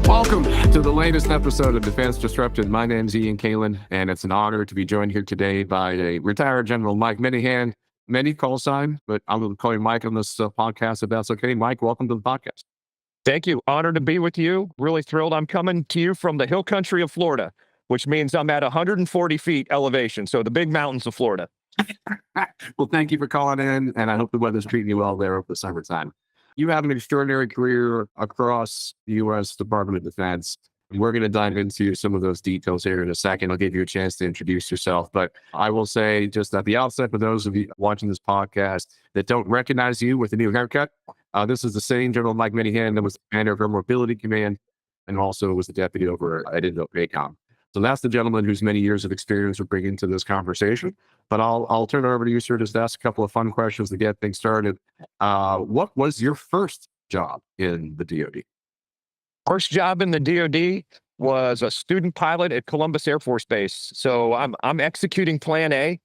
Welcome to the latest episode of Defense Disrupted. My name's Ian Kalin, and it's an honor to be joined here today by a retired General Mike Minihan. Many call sign, but I'm going to call you Mike on this podcast if that's okay. Mike, welcome to the podcast. Thank you. Honored to be with you. Really thrilled. I'm coming to you from the hill country of Florida, which means I'm at 140 feet elevation, so the big mountains of Florida. Well, thank you for calling in, and I hope the weather's treating you well there over the summertime. You have an extraordinary career across the U.S. Department of Defense. We're going to dive into some of those details here in a second. I'll give you a chance to introduce yourself. But I will say just at the outset, for those of you watching this podcast that don't recognize you with a new haircut, this is the same General Mike Minihan that was the commander of Air Mobility Command and also was the deputy over at EABO. So that's the gentleman whose many years of experience we're bringing to this conversation. But I'll turn it over to you, sir, just to ask a couple of fun questions to get things started. What was your first job in the DoD? First job in the DoD was a student pilot at Columbus Air Force Base. So I'm executing Plan A.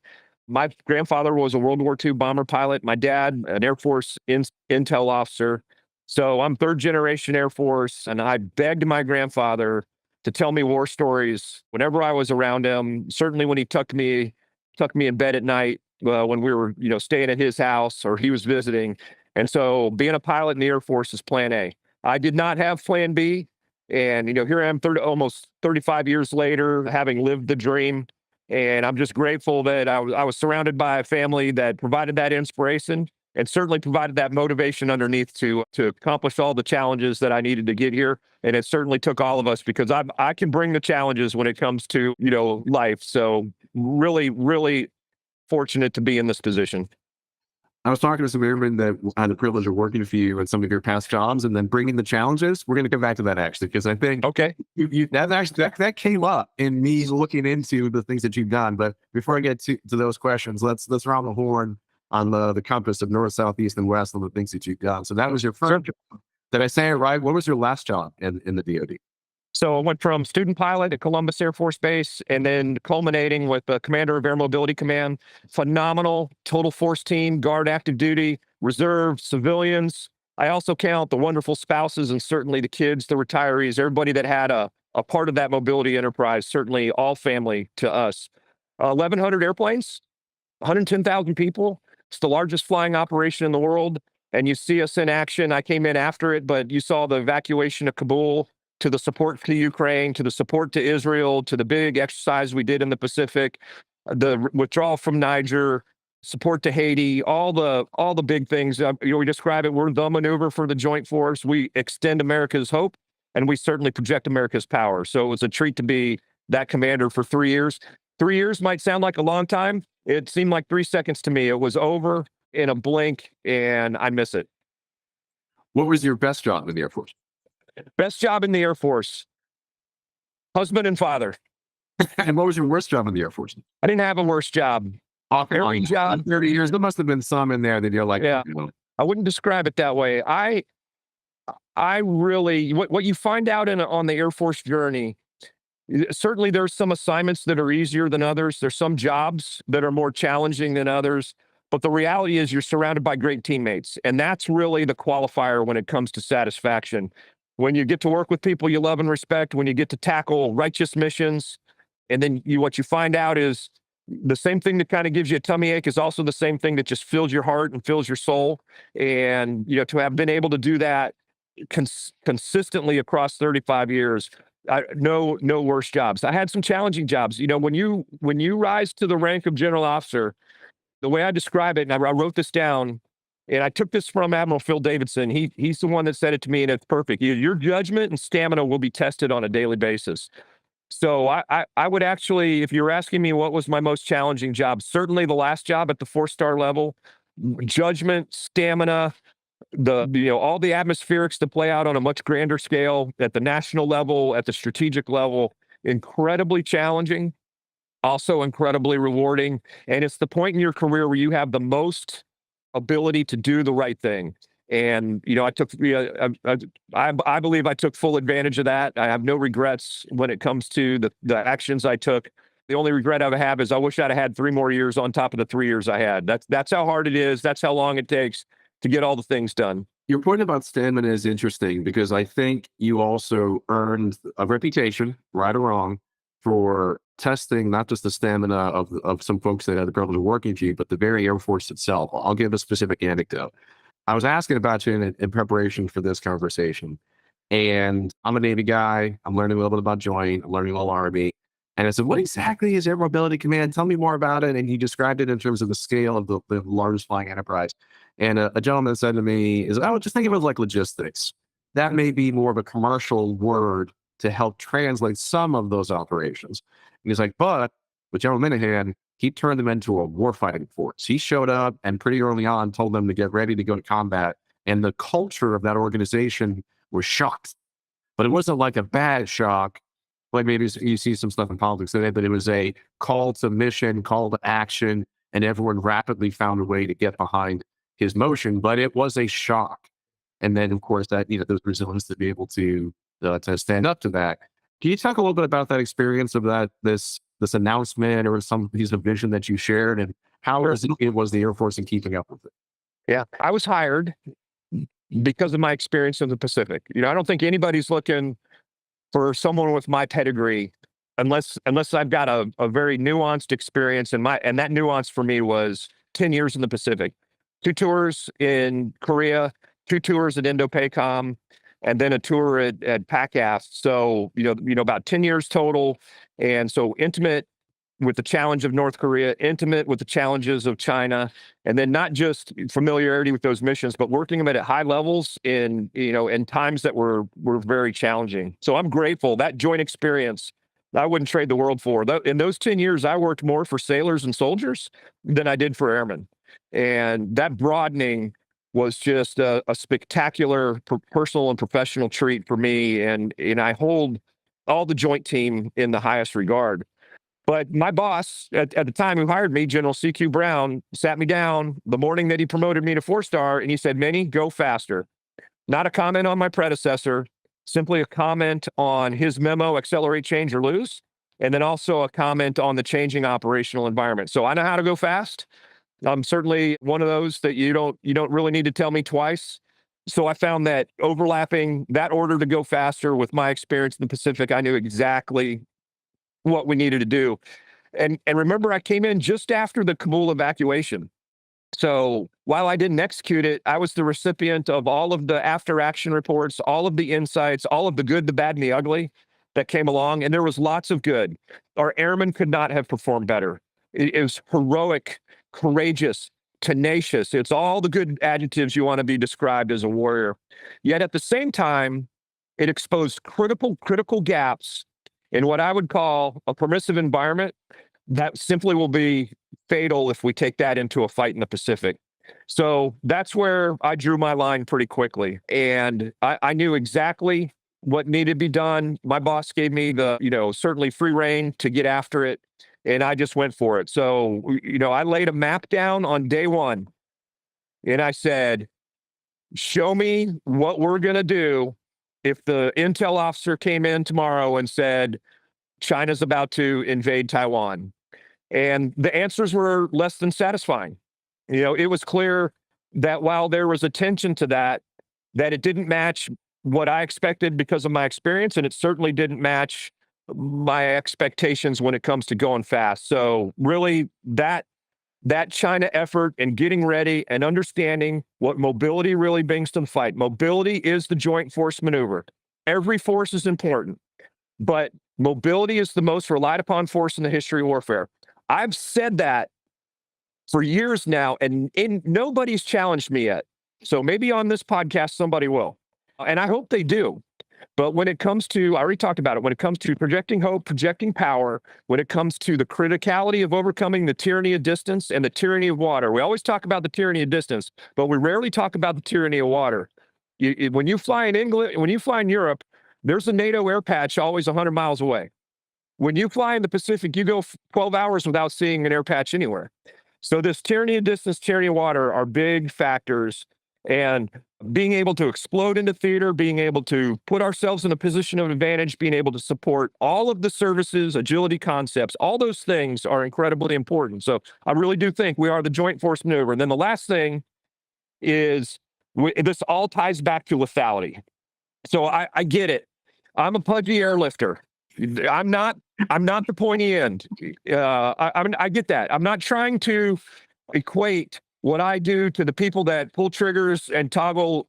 My grandfather was a World War II bomber pilot. My dad, an Air Force intel officer. So I'm third generation Air Force, and I begged my grandfather to tell me war stories whenever I was around him. Certainly when he tucked me in bed at night when we were, staying at his house or he was visiting. And so being a pilot in the Air Force is Plan A. I did not have Plan B. And, here I am almost 35 years later, having lived the dream. And I'm just grateful that I was surrounded by a family that provided that inspiration and certainly provided that motivation underneath to accomplish all the challenges that I needed to get here. And it certainly took all of us because I can bring the challenges when it comes to, life. So really, really fortunate to be in this position. I was talking to some airmen that had the privilege of working for you in some of your past jobs and then bringing the challenges. We're going to come back to that actually, because I think that came up in me looking into the things that you've done. But before I get to those questions, let's round the horn on the compass of north, south, east, and west on the things that you've done. So that was your first job. Did I say it right? What was your last job in the DoD? So I went from student pilot at Columbus Air Force Base and then culminating with the commander of Air Mobility Command. Phenomenal total force team, guard active duty, reserve, civilians. I also count the wonderful spouses and certainly the kids, the retirees, everybody that had a part of that mobility enterprise, certainly all family to us. 1,100 airplanes, 110,000 people. It's the largest flying operation in the world. And you see us in action. I came in after it, but you saw the evacuation of Kabul, to the support to Ukraine, to the support to Israel, to the big exercise we did in the Pacific, the withdrawal from Niger, support to Haiti, all the big things. We describe it, we're the maneuver for the joint force. We extend America's hope, and we certainly project America's power. So it was a treat to be that commander for 3 years. 3 years might sound like a long time. It seemed like 3 seconds to me. It was over in a blink, and I miss it. What was your best job in the Air Force? Best job in the Air Force, husband and father. And what was your worst job in the Air Force? I didn't have a worse job. Every job, 30 years, there must have been some in there that you're like, yeah. I wouldn't describe it that way. I really, what you find out on the Air Force journey, certainly there's some assignments that are easier than others. There's some jobs that are more challenging than others. But the reality is you're surrounded by great teammates. And that's really the qualifier when it comes to satisfaction. When you get to work with people you love and respect, when you get to tackle righteous missions, and then what you find out is the same thing that kind of gives you a tummy ache is also the same thing that just fills your heart and fills your soul. And, to have been able to do that consistently across 35 years, no worse jobs. I had some challenging jobs. When you rise to the rank of general officer, the way I describe it, and I wrote this down, and I took this from Admiral Phil Davidson. He's the one that said it to me, and it's perfect. Your judgment and stamina will be tested on a daily basis. So I would actually, if you're asking me what was my most challenging job, certainly the last job at the 4-star level, judgment, stamina, all the atmospherics that play out on a much grander scale at the national level, at the strategic level, incredibly challenging, also incredibly rewarding. And it's the point in your career where you have the most ability to do the right thing. And, I believe I took full advantage of that. I have no regrets when it comes to the actions I took. The only regret I have is I wish I'd have had 3 more years on top of the 3 years I had. That's how hard it is. That's how long it takes to get all the things done. Your point about stamina is interesting because I think you also earned a reputation, right or wrong, for testing not just the stamina of some folks that had the privilege of working for you, but the very Air Force itself. I'll give a specific anecdote. I was asking about you in preparation for this conversation. And I'm a Navy guy. I'm learning a little bit about joint. I'm learning a little Army. And I said, what exactly is Air Mobility Command? Tell me more about it. And he described it in terms of the scale of the largest flying enterprise. And a gentleman said to me, "Is I would just think of it like logistics. That may be more of a commercial word to help translate some of those operations." And he's like, but with General Minihan, he turned them into a warfighting force. He showed up and pretty early on told them to get ready to go to combat. And the culture of that organization was shocked. But it wasn't like a bad shock, like maybe you see some stuff in politics today, but it was a call to mission, call to action, and everyone rapidly found a way to get behind his motion. But it was a shock. And then, of course, that those resilience to be able to stand up to that. Can you talk a little bit about that experience of this announcement or some piece of vision that you shared, and how it was the Air Force in keeping up with it? Yeah, I was hired because of my experience in the Pacific. I don't think anybody's looking for someone with my pedigree unless I've got a very nuanced experience, and that nuance for me was 10 years in the Pacific, 2 tours in Korea, 2 tours at Indo-PACOM, and then a tour at Podcaat. So about 10 years total, and so intimate with the challenge of North Korea, intimate with the challenges of China, and then not just familiarity with those missions, but working them at high levels in times that were very challenging. So I'm grateful that joint experience. I wouldn't trade the world for. In those 10 years, I worked more for sailors and soldiers than I did for airmen, and that broadening was just a spectacular personal and professional treat for me. And I hold all the joint team in the highest regard. But my boss at the time who hired me, General C.Q. Brown, sat me down the morning that he promoted me to 4-star, and he said, "Minnie, go faster." Not a comment on my predecessor, simply a comment on his memo, Accelerate, Change, or Lose, and then also a comment on the changing operational environment. So I know how to go fast. I'm certainly one of those that you don't really need to tell me twice. So I found that overlapping that order to go faster with my experience in the Pacific, I knew exactly what we needed to do. And remember, I came in just after the Kabul evacuation. So while I didn't execute it, I was the recipient of all of the after action reports, all of the insights, all of the good, the bad, and the ugly that came along. And there was lots of good. Our airmen could not have performed better. It was heroic, courageous, tenacious. It's all the good adjectives you want to be described as a warrior. Yet at the same time, it exposed critical gaps in what I would call a permissive environment that simply will be fatal if we take that into a fight in the Pacific. So that's where I drew my line pretty quickly. And I knew exactly what needed to be done. My boss gave me the, certainly free rein to get after it. And I just went for it. So, I laid a map down on day one and I said, show me what we're going to do if the intel officer came in tomorrow and said, China's about to invade Taiwan. And the answers were less than satisfying. It was clear that while there was attention to that it didn't match what I expected because of my experience, and it certainly didn't match my expectations when it comes to going fast. So really that China effort and getting ready and understanding what mobility really brings to the fight. Mobility is the joint force maneuver. Every force is important, but mobility is the most relied upon force in the history of warfare. I've said that for years now, and nobody's challenged me yet. So maybe on this podcast, somebody will. And I hope they do. But when it comes to, I already talked about it, when it comes to projecting hope, projecting power, when it comes to the criticality of overcoming the tyranny of distance and the tyranny of water, we always talk about the tyranny of distance, but we rarely talk about the tyranny of water. When you fly in England, when you fly in Europe, there's a NATO air patch always 100 miles away. When you fly in the Pacific, you go 12 hours without seeing an air patch anywhere. So this tyranny of distance, tyranny of water are big factors. And being able to explode into theater, being able to put ourselves in a position of advantage, being able to support all of the services, agility concepts, all those things are incredibly important. So I really do think we are the joint force maneuver. And then the last thing is This all ties back to lethality. So I get it. I'm a pudgy airlifter. I'm not the pointy end. I get that. I'm not trying to equate what I do to the people that pull triggers and toggle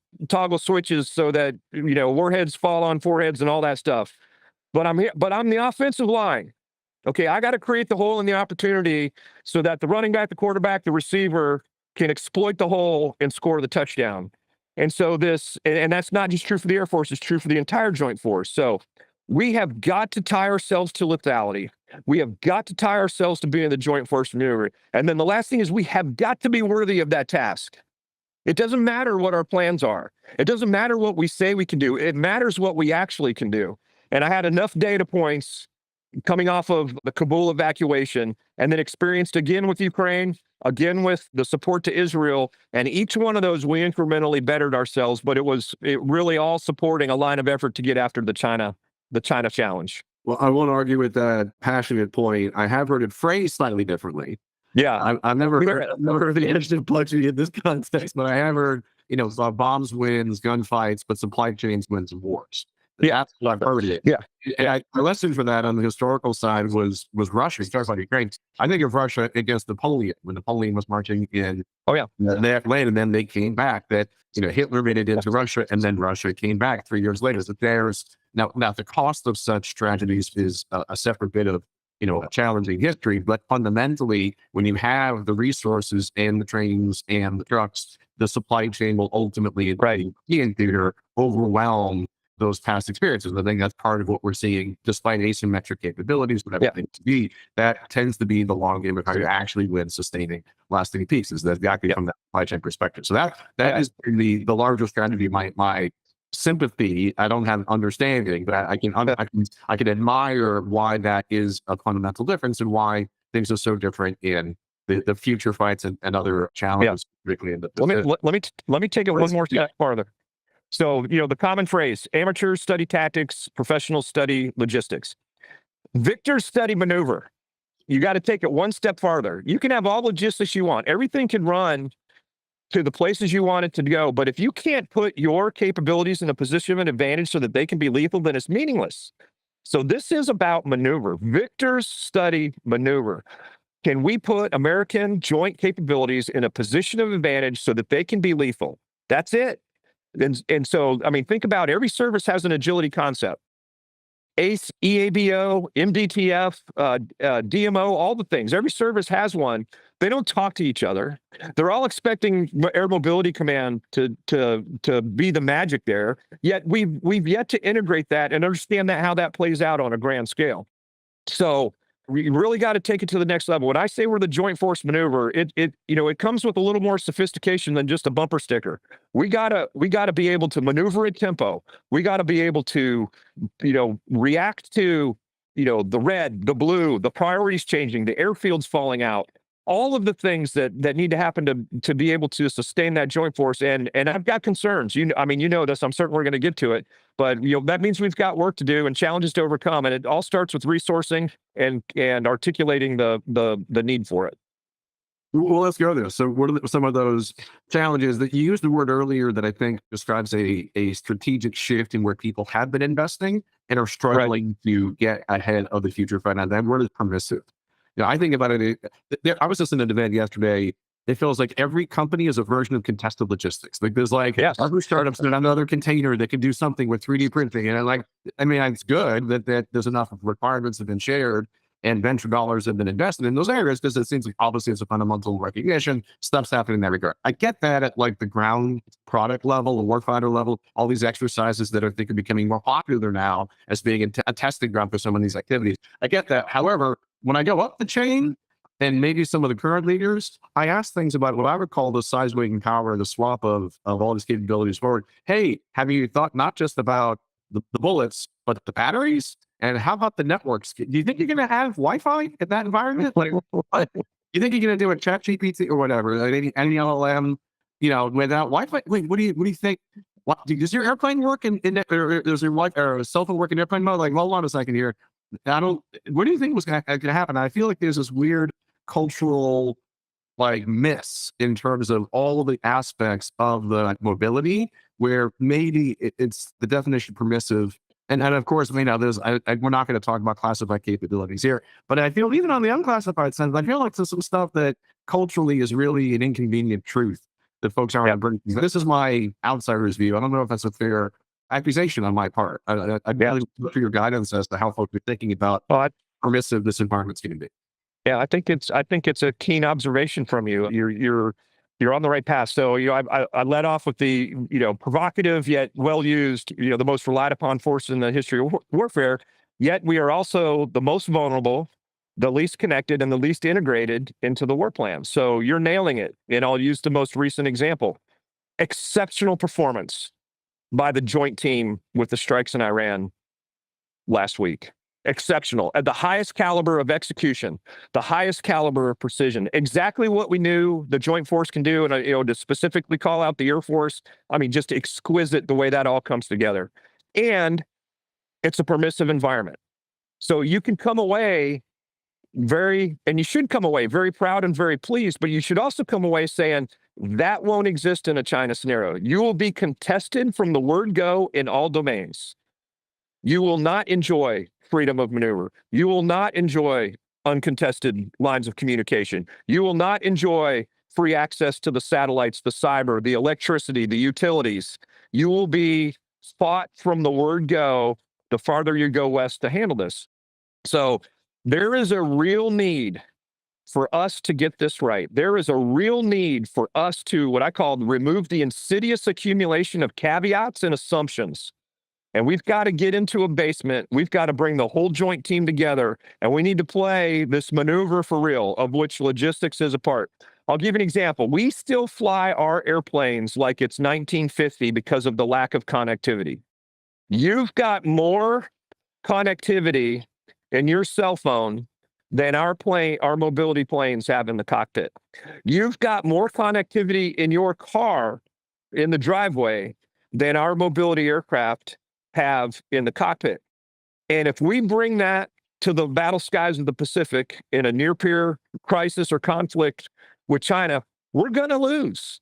switches so that warheads fall on foreheads and all that stuff. But I'm here. But I'm the offensive line. Okay, I got to create the hole in the opportunity so that the running back, the quarterback, the receiver can exploit the hole and score the touchdown. And so and that's not just true for the Air Force, it's true for the entire Joint Force. So we have got to tie ourselves to lethality. We have got to tie ourselves to being the Joint Force maneuver. And then the last thing is we have got to be worthy of that task. It doesn't matter what our plans are. It doesn't matter what we say we can do. It matters what we actually can do. And I had enough data points coming off of the Kabul evacuation and then experienced again with Ukraine, again with the support to Israel. And each one of those, we incrementally bettered ourselves, but it really all supporting a line of effort to get after the China challenge. Well, I won't argue with that passionate point. I have heard it phrased slightly differently. Yeah. I've never heard the adjective pudgy in this context, but I have heard, bombs wins gunfights, but supply chains wins wars. Yeah, that's what I've heard it. Yeah, and my lesson for that on the historical side was Russia. Starts on Ukraine. I think of Russia against Napoleon when Napoleon was marching in. Oh yeah, they land and then they came back. That Hitler made it into Russia, and then Russia came back 3 years later. So there's now the cost of such tragedies is a separate bit of a challenging history. But fundamentally, when you have the resources and the trains and the trucks, the supply chain will ultimately in theater overwhelm those past experiences. I think that's part of what we're seeing, despite asymmetric capabilities, whatever they to be. That tends to be the long game of how you actually win sustaining, lasting peace. Is that exactly from that supply chain perspective? So that is the larger strategy. My sympathy. I don't have understanding, but I can admire why that is a fundamental difference and why things are so different in the future fights and other challenges, particularly in the. Let me take it one more step farther. So, the common phrase, amateurs study tactics, professionals study logistics. Victors study maneuver. You got to take it one step farther. You can have all logistics you want. Everything can run to the places you want it to go. But if you can't put your capabilities in a position of advantage so that they can be lethal, then it's meaningless. So this is about maneuver. Victors study maneuver. Can we put American joint capabilities in a position of advantage so that they can be lethal? That's it. And so, think about every service has an agility concept. ACE, EABO, MDTF, DMO, all the things. Every service has one. They don't talk to each other. They're all expecting Air Mobility Command to be the magic there. Yet we've yet to integrate that and understand how that plays out on a grand scale. So we really got to take it to the next level. When I say we're the joint force maneuver, it comes with a little more sophistication than just a bumper sticker. We gotta be able to maneuver at tempo. We got to be able to, react to, the red, the blue, the priorities changing, the airfields falling out, all of the things that need to happen to be able to sustain that joint force. And I've got concerns. This. I'm certain we're going to get to it, but that means we've got work to do and challenges to overcome. And it all starts with resourcing and articulating the need for it. Well, let's go there. So what are some of those challenges that you used the word earlier that I think describes a strategic shift in where people have been investing and are struggling to get ahead of the future fight? And that word is permissive. I think about it. I was listening to an event yesterday. It feels like every company is a version of contested logistics. Like there's other startups and another container that can do something with 3D printing. And it's good that there's enough requirements have been shared and venture dollars have been invested in those areas because it seems like obviously it's a fundamental recognition. Stuff's happening in that regard. I get that at the ground product level, the warfighter level, all these exercises that I think are becoming more popular now as being a testing ground for some of these activities. I get that. However, when I go up the chain and maybe some of the current leaders, I ask things about what I would call the size, weight, and power, the swap of all these capabilities forward. Hey, have you thought not just about the bullets, but the batteries? And how about the networks? Do you think you're going to have Wi-Fi in that environment? You think you're going to do a chat GPT or whatever, any LLM, without Wi-Fi? Wait, what do you think? Does your airplane work in or does your Wi-Fi or cell phone work in airplane mode? Hold on a second here. What do you think was going to happen? I feel like there's this weird cultural like miss in terms of all of the aspects of the mobility where maybe it's the definition permissive. And of course, we're not going to talk about classified capabilities here, but I feel even on the unclassified sense, I feel like there's some stuff that culturally is really an inconvenient truth that folks aren't bringing. This is my outsider's view. I don't know if that's a fair accusation on my part. I'd really look for your guidance as to how folks are thinking about permissive this environment's going to be. Yeah, I think it's a keen observation from you. You're on the right path. So, I led off with the, provocative yet well used, the most relied upon force in the history of warfare. Yet we are also the most vulnerable, the least connected, and the least integrated into the war plan. So you're nailing it. And I'll use the most recent example: exceptional performance by the joint team with the strikes in Iran last week. Exceptional at the highest caliber of execution, the highest caliber of precision, exactly what we knew the joint force can do. And, to specifically call out the Air Force, I mean, just exquisite the way that all comes together. And it's a permissive environment. So you can come away and you should come away very proud and very pleased, but you should also come away saying that won't exist in a China scenario. You will be contested from the word go in all domains. You will not enjoy freedom of maneuver. You will not enjoy uncontested lines of communication. You will not enjoy free access to the satellites, the cyber, the electricity, the utilities. You will be fought from the word go the farther you go west to handle this. So there is a real need for us to get this right. There is a real need for us to, what I call, remove the insidious accumulation of caveats and assumptions. And we've got to get into a basement. We've got to bring the whole joint team together, and we need to play this maneuver for real, of which logistics is a part. I'll give you an example. We still fly our airplanes like it's 1950 because of the lack of connectivity. You've got more connectivity in your cell phone than our mobility planes have in the cockpit. You've got more connectivity in your car in the driveway than our mobility aircraft have in the cockpit. And if we bring that to the battle skies of the Pacific in a near-peer crisis or conflict with China, we're going to lose.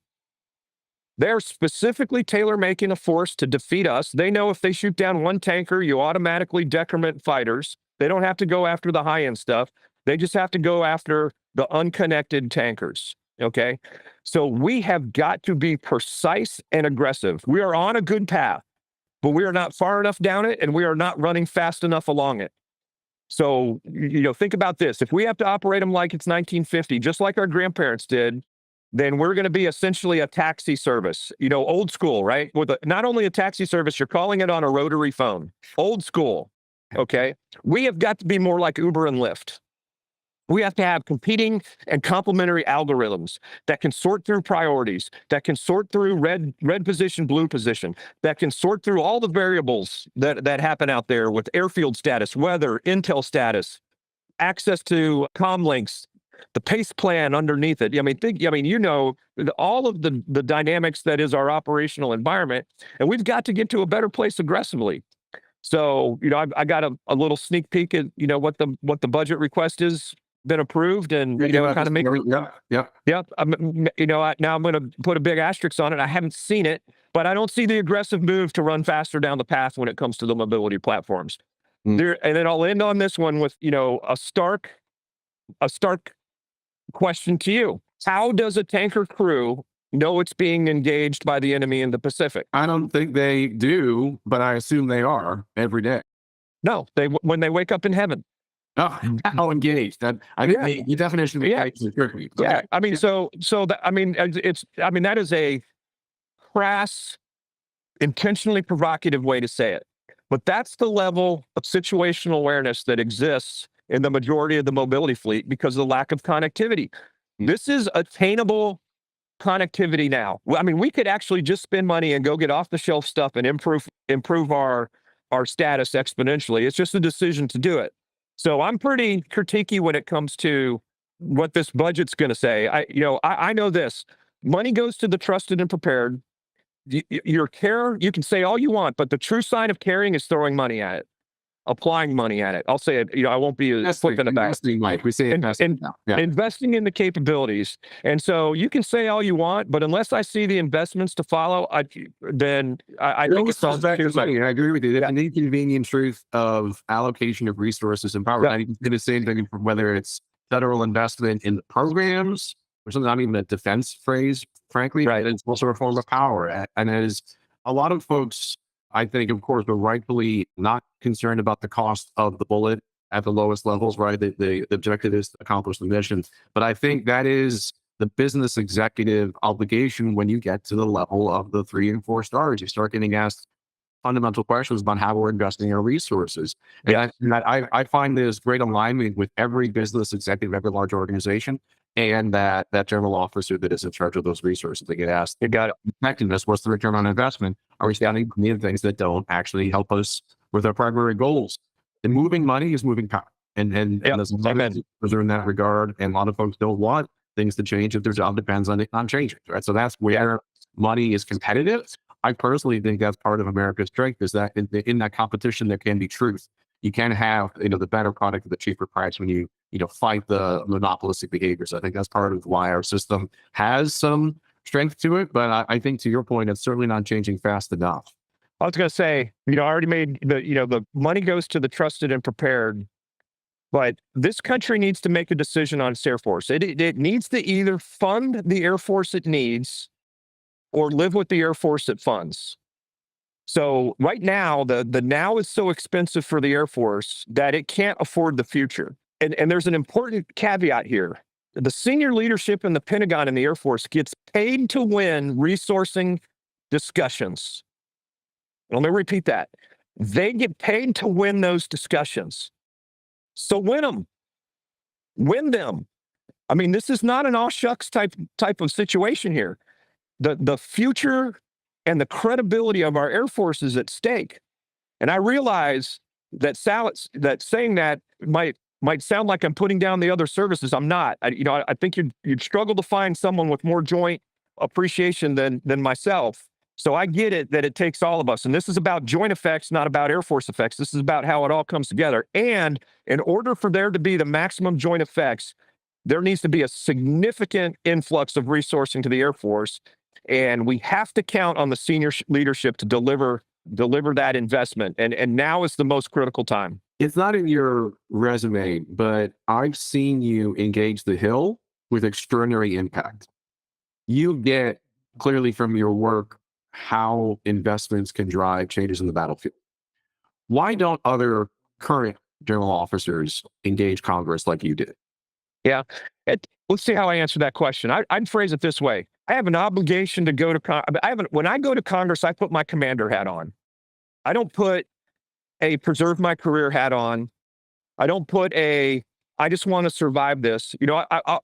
They're specifically tailor-making a force to defeat us. They know if they shoot down one tanker, you automatically decrement fighters. They don't have to go after the high-end stuff. They just have to go after the unconnected tankers. Okay? So we have got to be precise and aggressive. We are on a good path, but we are not far enough down it, and we are not running fast enough along it. So, think about this. If we have to operate them like it's 1950, just like our grandparents did, then we're going to be essentially a taxi service, old school, right? Not only a taxi service, you're calling it on a rotary phone, old school. Okay. We have got to be more like Uber and Lyft. We have to have competing and complementary algorithms that can sort through priorities, that can sort through red position, blue position, that can sort through all the variables that happen out there with airfield status, weather, intel status, access to comm links, the pace plan underneath it. All of the dynamics that is our operational environment, and we've got to get to a better place aggressively. So, I got a little sneak peek at, what the budget request is. Been approved, and kind of make now I'm going to put a big asterisk on it. I haven't seen it, but I don't see the aggressive move to run faster down the path when it comes to the mobility platforms. And then I'll end on this one with a stark question to you: how does a tanker crew know it's being engaged by the enemy in the Pacific? I don't think they do, but I assume they are every day. No, when they wake up in heaven. Oh, how engaged? That the definition of engaged is tricky. Yeah, that is a crass, intentionally provocative way to say it. But that's the level of situational awareness that exists in the majority of the mobility fleet because of the lack of connectivity. This is attainable connectivity now. We could actually just spend money and go get off-the-shelf stuff and improve our status exponentially. It's just a decision to do it. So I'm pretty critiquey when it comes to what this budget's going to say. I know this. Money goes to the trusted and prepared. Your care, you can say all you want, but the true sign of caring is throwing money at it. applying money at it. I'll say it, I won't be a flip in the back. Investing, Mike. We say investing now. Yeah. Investing in the capabilities. And so you can say all you want, but unless I see the investments to follow, I think it's all back. I agree with you. There's an inconvenient truth of allocation of resources and power. I even do the same thing for whether it's federal investment in the programs, which is not even a defense phrase, frankly, right? It's also a form of power. And as a lot of folks, I think, of course, are rightfully not concerned about the cost of the bullet at the lowest levels, right? The objective is to accomplish the mission. But I think that is the business executive obligation when you get to the level of the 3 and 4 stars. You start getting asked fundamental questions about how we're investing our resources. And I find there's great alignment with every business executive, every large organization, and that general officer that is in charge of those resources. They get asked, effectiveness, what's the return on investment? Are we spending the things that don't actually help us with our primary goals? And moving money is moving power. And there's a lot of those are in that regard. And a lot of folks don't want things to change if their job depends on it not changing, right? So that's where money is competitive. I personally think that's part of America's strength, is that in that competition, there can be truth. You can have, the better product at the cheaper price when you fight the monopolistic behaviors. I think that's part of why our system has some strength to it. But I think, to your point, it's certainly not changing fast enough. I was going to say, I already made the money goes to the trusted and prepared, but this country needs to make a decision on its Air Force. It needs to either fund the Air Force it needs or live with the Air Force it funds. So right now, the now is so expensive for the Air Force that it can't afford the future. And there's an important caveat here. The senior leadership in the Pentagon and the Air Force gets paid to win resourcing discussions. Let me repeat that. They get paid to win those discussions. So win them. Win them. I mean, this is not an all shucks type of situation here. The future and the credibility of our Air Force is at stake. And I realize that saying that might sound like I'm putting down the other services. I'm not. I think you'd struggle to find someone with more joint appreciation than myself. So I get it that it takes all of us. And this is about joint effects, not about Air Force effects. This is about how it all comes together. And in order for there to be the maximum joint effects, there needs to be a significant influx of resourcing to the Air Force. And we have to count on the senior leadership to deliver that investment. And now is the most critical time. It's not in your resume, but I've seen you engage the Hill with extraordinary impact. You get clearly from your work how investments can drive changes in the battlefield. Why don't other current general officers engage Congress like you did? Yeah. Let's see how I answer that question. I'd phrase it this way. I have an obligation to go to when I go to Congress, I put my commander hat on. I don't put a preserve my career hat on. I don't put I just want to survive this.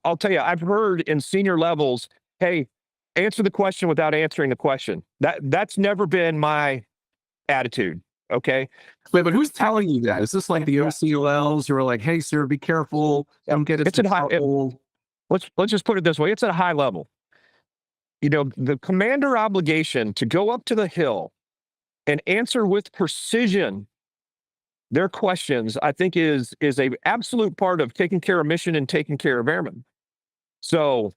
I'll tell you, I've heard in senior levels, hey, answer the question without answering the question. That's never been my attitude. Okay. Wait, but who's telling you that? Is this like the OCLs who are like, hey, sir, be careful. Don't get it. It's at let's just put it this way. It's at a high level. The commander obligation to go up to the Hill and answer with precision their questions, I think is a absolute part of taking care of mission and taking care of airmen. So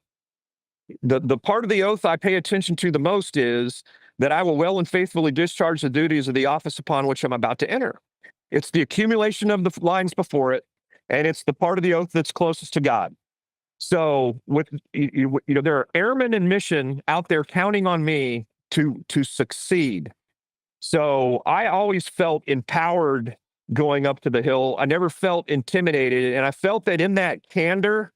the part of the oath I pay attention to the most is that I will well and faithfully discharge the duties of the office upon which I'm about to enter. It's the accumulation of the lines before it, and it's the part of the oath that's closest to God. So there are airmen in mission out there counting on me to succeed. So I always felt empowered going up to the Hill. I never felt intimidated, and I felt that in that candor,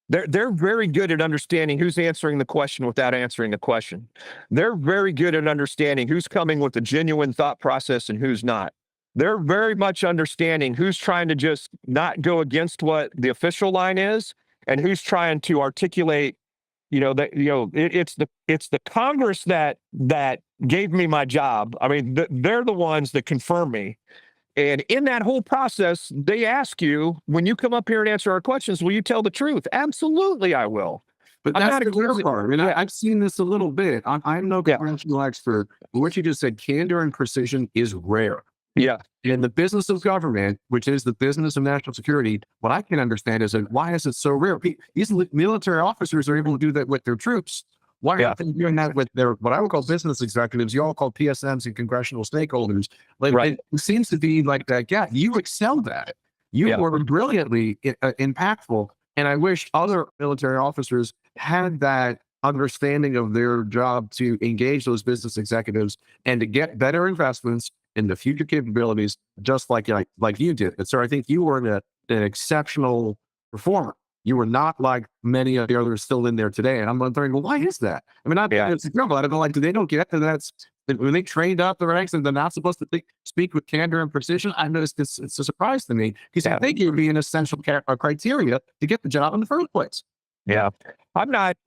they're very good at understanding who's answering the question without answering the question. They're very good at understanding who's coming with a genuine thought process and who's not. They're very much understanding who's trying to just not go against what the official line is, and who's trying to articulate, it's the Congress that gave me my job. I mean, they're the ones that confirm me. And in that whole process, they ask you, when you come up here and answer our questions, will you tell the truth? Absolutely, I will. But that's the clear part. I mean, I've seen this a little bit. I'm no congressional expert. But what you just said, candor and precision is rare. Yeah. In the business of government, which is the business of national security, what I can understand is that why is it so rare? These military officers are able to do that with their troops. Why Yeah. aren't they doing that with their, what I would call business executives? You all call PSMs and congressional stakeholders. Like, Right. it seems to be like that. Yeah, you excelled at it. You Yeah. were brilliantly impactful. And I wish other military officers had that understanding of their job to engage those business executives and to get better investments in the future capabilities, just like you did. And so I think you were an exceptional performer. You were not like many of the others still in there today. And I'm wondering, well, why is that? I mean, not Yeah. it's no, I don't know, like, they don't get that that's when they trained up the ranks and they're not supposed to speak with candor and precision. I know it's a surprise to me because I think it would be an essential criteria to get the job in the first place. Yeah. I'm not,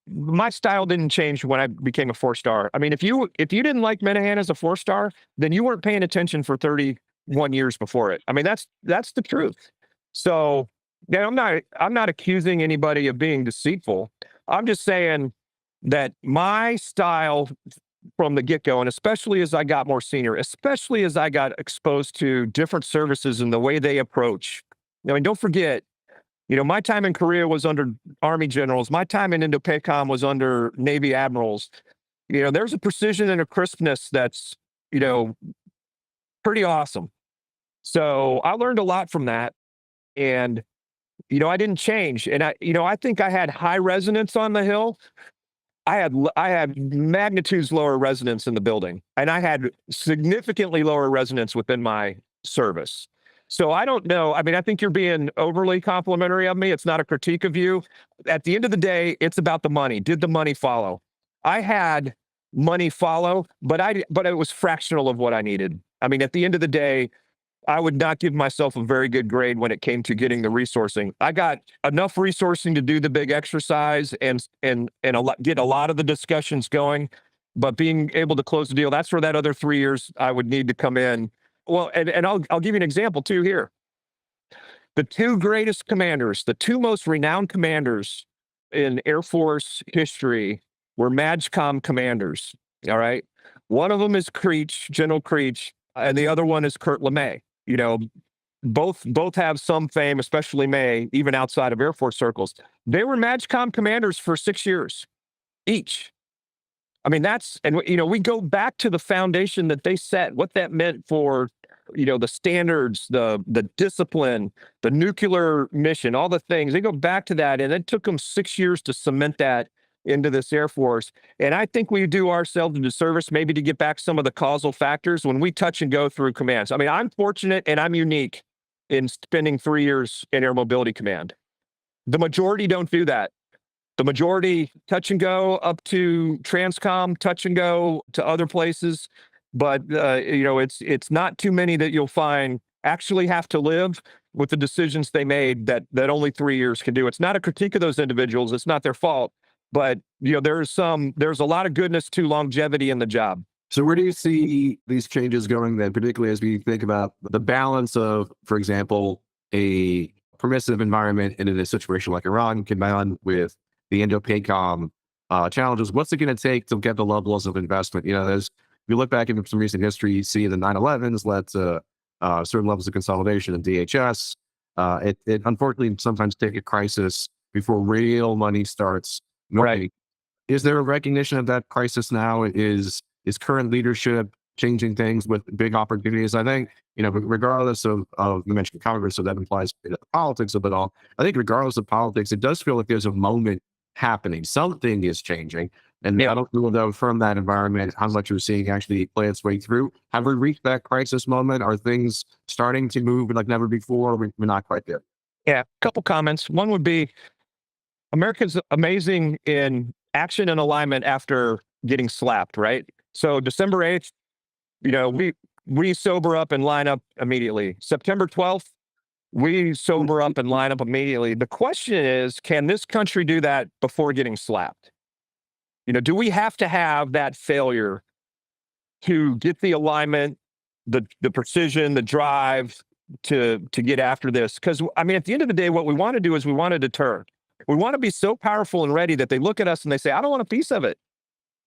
my style didn't change when I became a 4-star. I mean, if you didn't like Minihan as a 4-star, then you weren't paying attention for 31 years before it. I mean, that's the truth. So, yeah, I'm not accusing anybody of being deceitful. I'm just saying that my style from the get-go, and especially as I got more senior, especially as I got exposed to different services and the way they approach. I mean, don't forget, my time in Korea was under Army generals. My time in Indo-PACOM was under Navy admirals. There's a precision and a crispness that's, pretty awesome. So I learned a lot from that. And, I didn't change. And I think I had high resonance on the Hill. I had magnitudes lower resonance in the building, and I had significantly lower resonance within my service. So I don't know. I mean, I think you're being overly complimentary of me. It's not a critique of you. At the end of the day, it's about the money. Did the money follow? I had money follow, but it was fractional of what I needed. I mean, at the end of the day, I would not give myself a very good grade when it came to getting the resourcing. I got enough resourcing to do the big exercise and get a lot of the discussions going, but being able to close the deal, that's where that other 3 years I would need to come in. Well, and I'll give you an example too here. The two greatest commanders, the two most renowned commanders in Air Force history were MAGCOM commanders. All right. One of them is Creech, General Creech, and the other one is Creech LeMay. Both have some fame, especially May, even outside of Air Force circles. They were MAGCOM commanders for 6 years each. I mean, we go back to the foundation that they set, what that meant for, the standards, the discipline, the nuclear mission, all the things. They go back to that, and it took them 6 years to cement that into this Air Force. And I think we do ourselves a disservice maybe to get back some of the causal factors when we touch and go through commands. I mean, I'm fortunate and I'm unique in spending 3 years in Air Mobility Command. The majority don't do that. The majority touch and go up to Transcom, touch and go to other places. But, it's not too many that you'll find actually have to live with the decisions they made that only 3 years can do. It's not a critique of those individuals. It's not their fault. But, there's a lot of goodness to longevity in the job. So where do you see these changes going then, particularly as we think about the balance of, for example, a permissive environment in a situation like Iran combined with the Indo-PACOM challenges? What's it going to take to get the levels of investment? If you look back into some recent history, you see the 9/11s led to certain levels of consolidation in DHS. It unfortunately sometimes takes a crisis before real money starts moving. Right. Is there a recognition of that crisis now? Is current leadership changing things with big opportunities? I think, regardless of you mentioned Congress, so that implies the politics of it all. I think regardless of politics, it does feel like there's a moment happening. Something is changing. And I don't know though from that environment how much you're seeing actually play its way through. Have we reached that crisis moment? Are things starting to move like never before? We're not quite there. Yeah. A couple comments. One would be America's amazing in action and alignment after getting slapped, right? So December 8th, we sober up and line up immediately. September 12th, we sober up and line up immediately. The question is, can this country do that before getting slapped? Do we have to have that failure to get the alignment, the precision, the drive to get after this? Because, I mean, at the end of the day, what we want to do is we want to deter. We want to be so powerful and ready that they look at us and they say, I don't want a piece of it.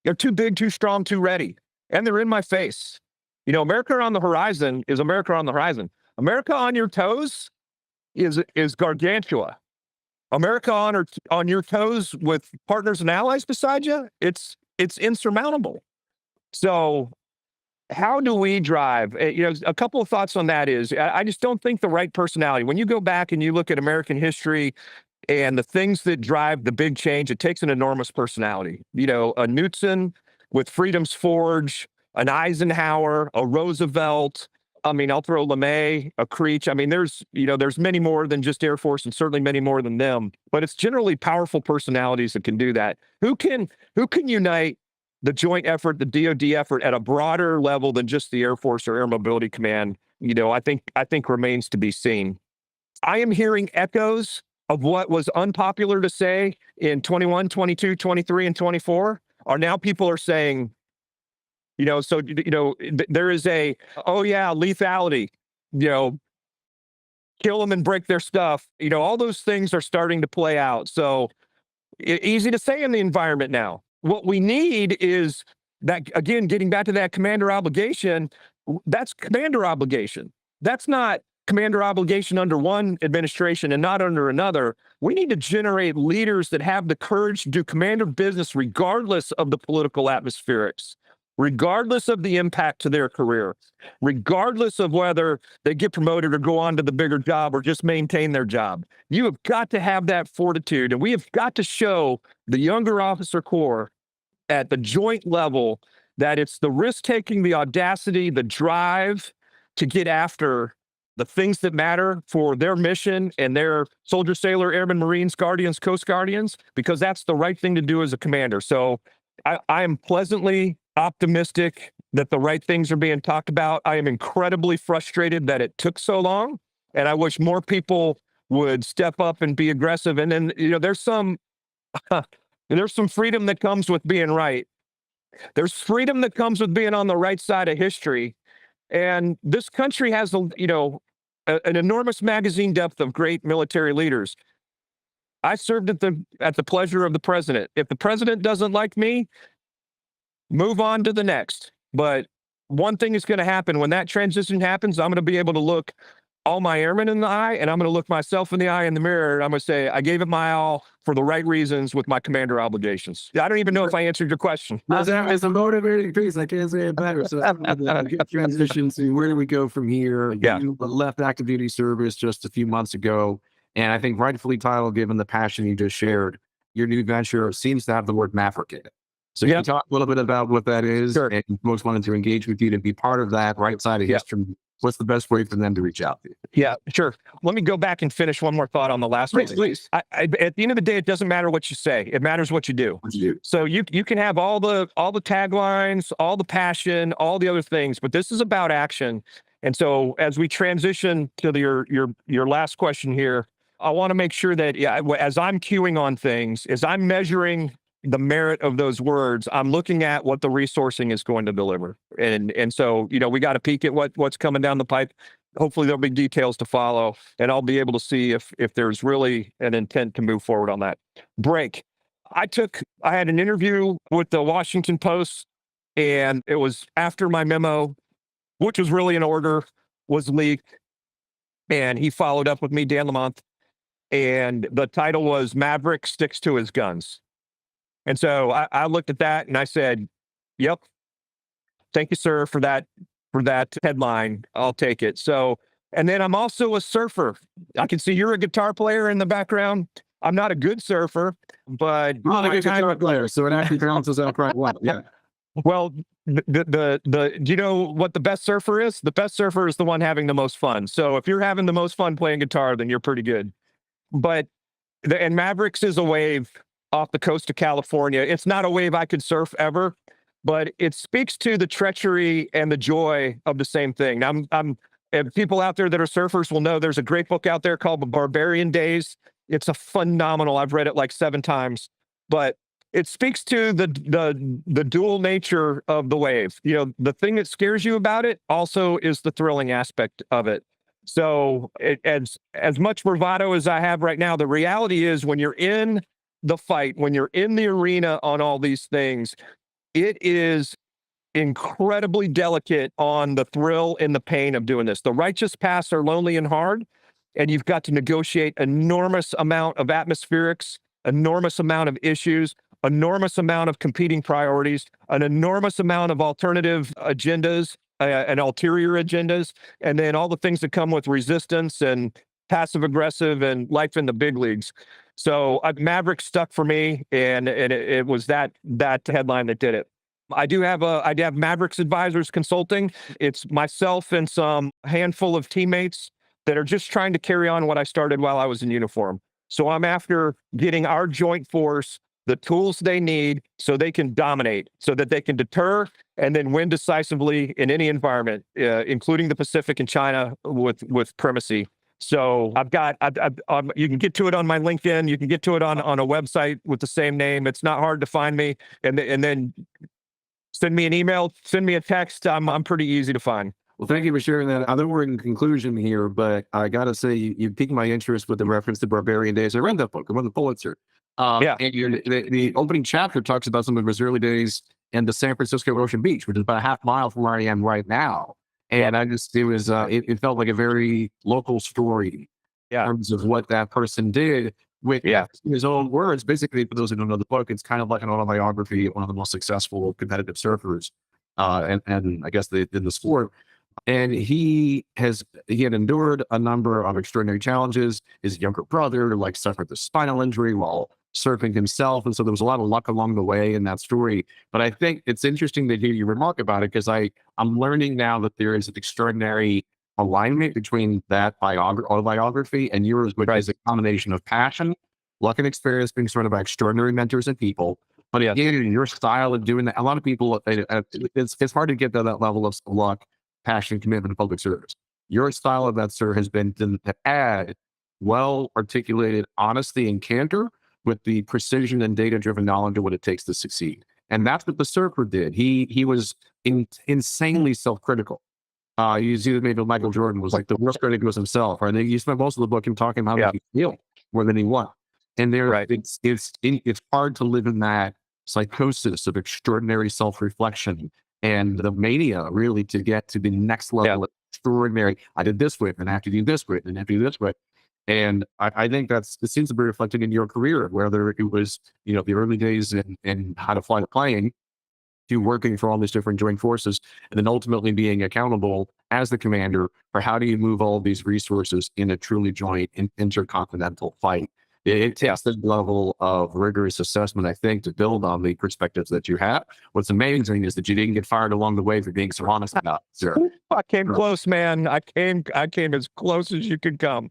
They're too big, too strong, too ready. And they're in my face. America on the horizon is America on the horizon. America on your toes is gargantua. America on your toes with partners and allies beside you, it's insurmountable. So how do we drive? A couple of thoughts on that is I just don't think the right personality. When you go back and you look at American history and the things that drive the big change, it takes an enormous personality. A Knudsen with Freedom's Forge, an Eisenhower, a Roosevelt. I'll throw LeMay, a Creech. There's many more than just Air Force, and certainly many more than them. But it's generally powerful personalities that can do that. Who can unite the joint effort, the DoD effort, at a broader level than just the Air Force or Air Mobility Command? I think remains to be seen. I am hearing echoes of what was unpopular to say in 21, 22, 23, and 24. Are now people are saying, there is lethality, kill them and break their stuff. All those things are starting to play out. So easy to say in the environment now. What we need is that, again, getting back to that commander obligation, that's commander obligation. That's not commander obligation under one administration and not under another. We need to generate leaders that have the courage to do commander business regardless of the political atmospherics, regardless of the impact to their career, regardless of whether they get promoted or go on to the bigger job or just maintain their job. You have got to have that fortitude, and we have got to show the younger officer corps at the joint level that it's the risk-taking, the audacity, the drive to get after the things that matter for their mission and their soldier, sailor, airman, Marines, Guardians, Coast Guardians, because that's the right thing to do as a commander. So I am pleasantly optimistic that the right things are being talked about. I am incredibly frustrated that it took so long, and I wish more people would step up and be aggressive. And then, there's some freedom that comes with being right. There's freedom that comes with being on the right side of history. And this country has, an enormous magazine depth of great military leaders. I served at the pleasure of the president. If the president doesn't like me, move on to the next. But one thing is going to happen when that transition happens. I'm going to be able to look all my airmen in the eye, and I'm going to look myself in the eye in the mirror. And I'm going to say, I gave it my all for the right reasons with my commander obligations. I don't even know if I answered your question. It's a motivating piece. I can't say it better. So good transition to where do we go from here? Yeah. You left active duty service just a few months ago. And I think rightfully titled, given the passion you just shared, your new venture seems to have the word Maverick in it. So can you talk a little bit about what that is? Sure. And folks wanted to engage with you to be part of that right side of history. What's the best way for them to reach out to you? Yeah, sure. Let me go back and finish one more thought on the last one. Please. At the end of the day, it doesn't matter what you say. It matters what you do. So you can have all the taglines, all the passion, all the other things, but this is about action. And so as we transition to your last question here, I want to make sure that as I'm queuing on things, as I'm measuring the merit of those words, I'm looking at what the resourcing is going to deliver. And so, we got to peek at what's coming down the pipe. Hopefully there'll be details to follow, and I'll be able to see if there's really an intent to move forward on that. Break. I had an interview with the Washington Post, and it was after my memo, which was really in order, was leaked. And he followed up with me, Dan Lamont, and the title was Maverick Sticks to His Guns. And so I looked at that and I said, yep, thank you, sir, for that headline. I'll take it. So, and then I'm also a surfer. I can see you're a guitar player in the background. I'm not a good surfer, but I'm a good guitar player, so it actually balances out quite well. Yeah. Well, do you know what the best surfer is? The best surfer is the one having the most fun. So if you're having the most fun playing guitar, then you're pretty good. But and Mavericks is a wave off the coast of California. It's not a wave I could surf ever, but it speaks to the treachery and the joy of the same thing. Now, and people out there that are surfers will know there's a great book out there called Barbarian Days. It's a phenomenal. I've read it like 7 times, but it speaks to the dual nature of the wave. The thing that scares you about it also is the thrilling aspect of it. So as much bravado as I have right now, the reality is when you're in the fight, when you're in the arena on all these things, it is incredibly delicate on the thrill and the pain of doing this. The righteous paths are lonely and hard, and you've got to negotiate enormous amount of atmospherics, enormous amount of issues, enormous amount of competing priorities, an enormous amount of alternative agendas and ulterior agendas, and then all the things that come with resistance and passive aggressive and life in the big leagues. So Maverick stuck for me, and it was that headline that did it. I have Mavericks Advisors Consulting. It's myself and some handful of teammates that are just trying to carry on what I started while I was in uniform. So I'm after getting our joint force the tools they need so they can dominate, so that they can deter and then win decisively in any environment, including the Pacific and China with primacy. So you can get to it on my LinkedIn. You can get to it on a website with the same name. It's not hard to find me. And then send me an email, send me a text. I'm pretty easy to find. Well, thank you for sharing that. I know we're in conclusion here, but I got to say, you piqued my interest with the reference to Barbarian Days. I read that book. I won the Pulitzer. Yeah. And the opening chapter talks about some of his early days in the San Francisco Ocean Beach, which is about a half mile from where I am right now. And it felt like a very local story in terms of what that person did with his own words. Basically, for those who don't know the book, it's kind of like an autobiography of one of the most successful competitive surfers, and I guess in the sport. And he had endured a number of extraordinary challenges. His younger brother suffered the spinal injury while surfing himself, and so there was a lot of luck along the way in that story. But I think it's interesting to hear you remark about it, because I'm learning now that there is an extraordinary alignment between that autobiography and yours, which is a combination of passion, luck, and experience being surrounded by extraordinary mentors and people. But again, your style of doing that, a lot of people, it's hard to get to that level of luck, passion, commitment to public service. Your style of that, sir, has been to add well-articulated honesty and candor with the precision and data-driven knowledge of what it takes to succeed. And that's what the surfer did. He was insanely self-critical. You see that maybe Michael Jordan was the worst critic was himself. Right? You spent most of the book talking about how he feel more than he won. And it's hard to live in that psychosis of extraordinary self-reflection and the mania, really, to get to the next level of extraordinary. I did this with, and I have to do this with, and I have to do this with. And I think it seems to be reflected in your career, whether it was, the early days in how to fly the plane, to working for all these different joint forces, and then ultimately being accountable as the commander for how do you move all these resources in a truly joint intercontinental fight. It takes this level of rigorous assessment, I think, to build on the perspectives that you have. What's amazing is that you didn't get fired along the way for being so honest about it, sir. I came close, man. I came as close as you could come.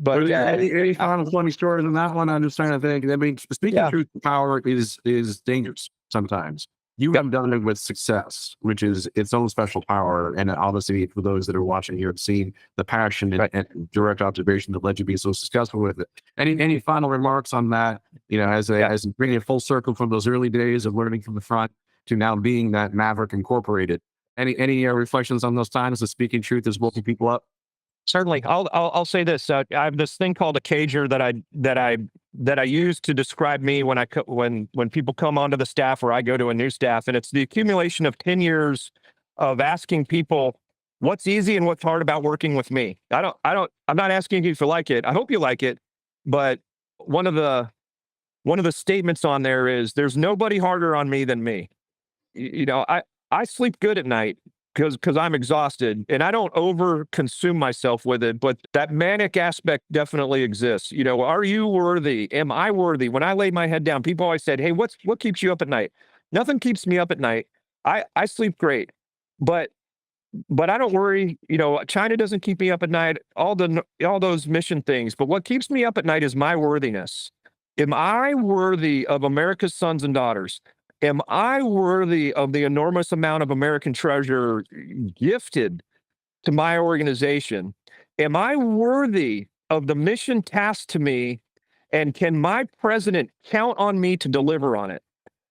But any final funny stories on that one? I'm just trying to think. I mean, speaking truth to power is dangerous sometimes. You have done it with success, which is its own special power. And obviously, for those that are watching here, have seen the passion and direct observation that led you to be so successful with it. Any final remarks on that? As bringing it full circle from those early days of learning from the front to now being that Maverick Incorporated. Any reflections on those times that speaking truth is woken people up? Certainly, I'll say this. I have this thing called a cager that I use to describe me when people come onto the staff or I go to a new staff, and it's the accumulation of 10 years of asking people what's easy and what's hard about working with me. I'm not asking you if you like it. I hope you like it, but one of the statements on there is there's nobody harder on me than me. I sleep good at night because I'm exhausted, and I don't over consume myself with it, but that manic aspect definitely exists. Are you worthy? Am I worthy? When I lay my head down, people always said, hey, what keeps you up at night? Nothing keeps me up at night. I sleep great, but I don't worry. China doesn't keep me up at night, all those mission things, but what keeps me up at night is my worthiness. Am I worthy of America's sons and daughters? Am I worthy of the enormous amount of American treasure gifted to my organization? Am I worthy of the mission tasked to me? And can my president count on me to deliver on it?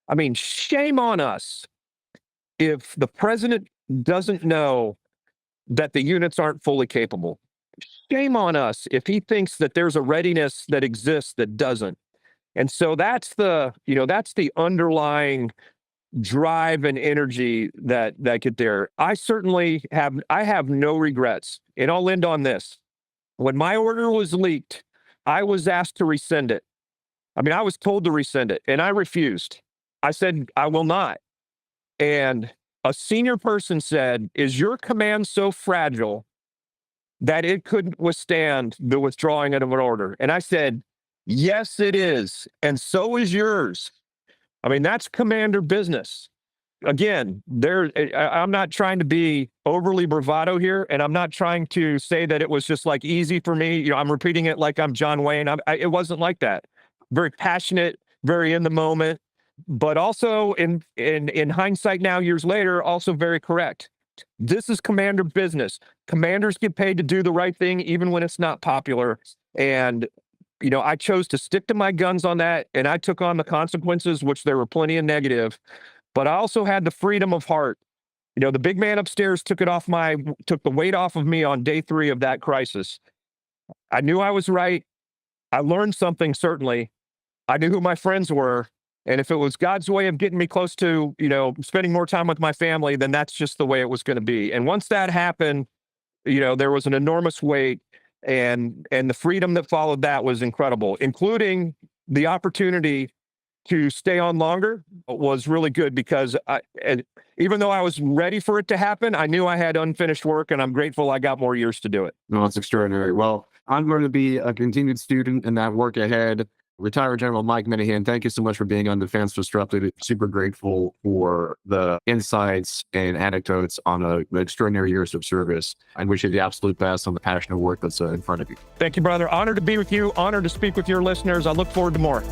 I mean, shame on us if the president doesn't know that the units aren't fully capable. Shame on us if he thinks that there's a readiness that exists that doesn't. And so that's the underlying drive and energy that get there. I have no regrets. And I'll end on this. When my order was leaked, I was asked to rescind it. I mean, I was told to rescind it, and I refused. I said, I will not. And a senior person said, is your command so fragile that it couldn't withstand the withdrawing of an order? And I said, yes, it is. And so is yours. I mean, that's commander business. Again, I'm not trying to be overly bravado here, and I'm not trying to say that it was just like easy for me. You know, I'm repeating it like I'm John Wayne. It wasn't like that. Very passionate, very in the moment, but also in hindsight now, years later, also very correct. This is commander business. Commanders get paid to do the right thing, even when it's not popular. And, you know, I chose to stick to my guns on that, and I took on the consequences, which there were plenty of negative, but I also had the freedom of heart. You know, the big man upstairs took the weight off of me on day 3 of that crisis. I knew I was right. I learned something, certainly. I knew who my friends were. And if it was God's way of getting me close to, you know, spending more time with my family, then that's just the way it was going to be. And once that happened, you know, there was an enormous weight, and the freedom that followed that was incredible, including the opportunity to stay on longer was really good, because even though I was ready for it to happen, I knew I had unfinished work, and I'm grateful I got more years to do it. No, it's extraordinary. Well, I'm going to be a continued student in that work ahead. Retired General Mike Minihan, thank you so much for being on Defense Disrupted. Super grateful for the insights and anecdotes on the extraordinary years of service. I wish you the absolute best on the passionate work that's in front of you. Thank you, brother. Honored to be with you. Honored to speak with your listeners. I look forward to more.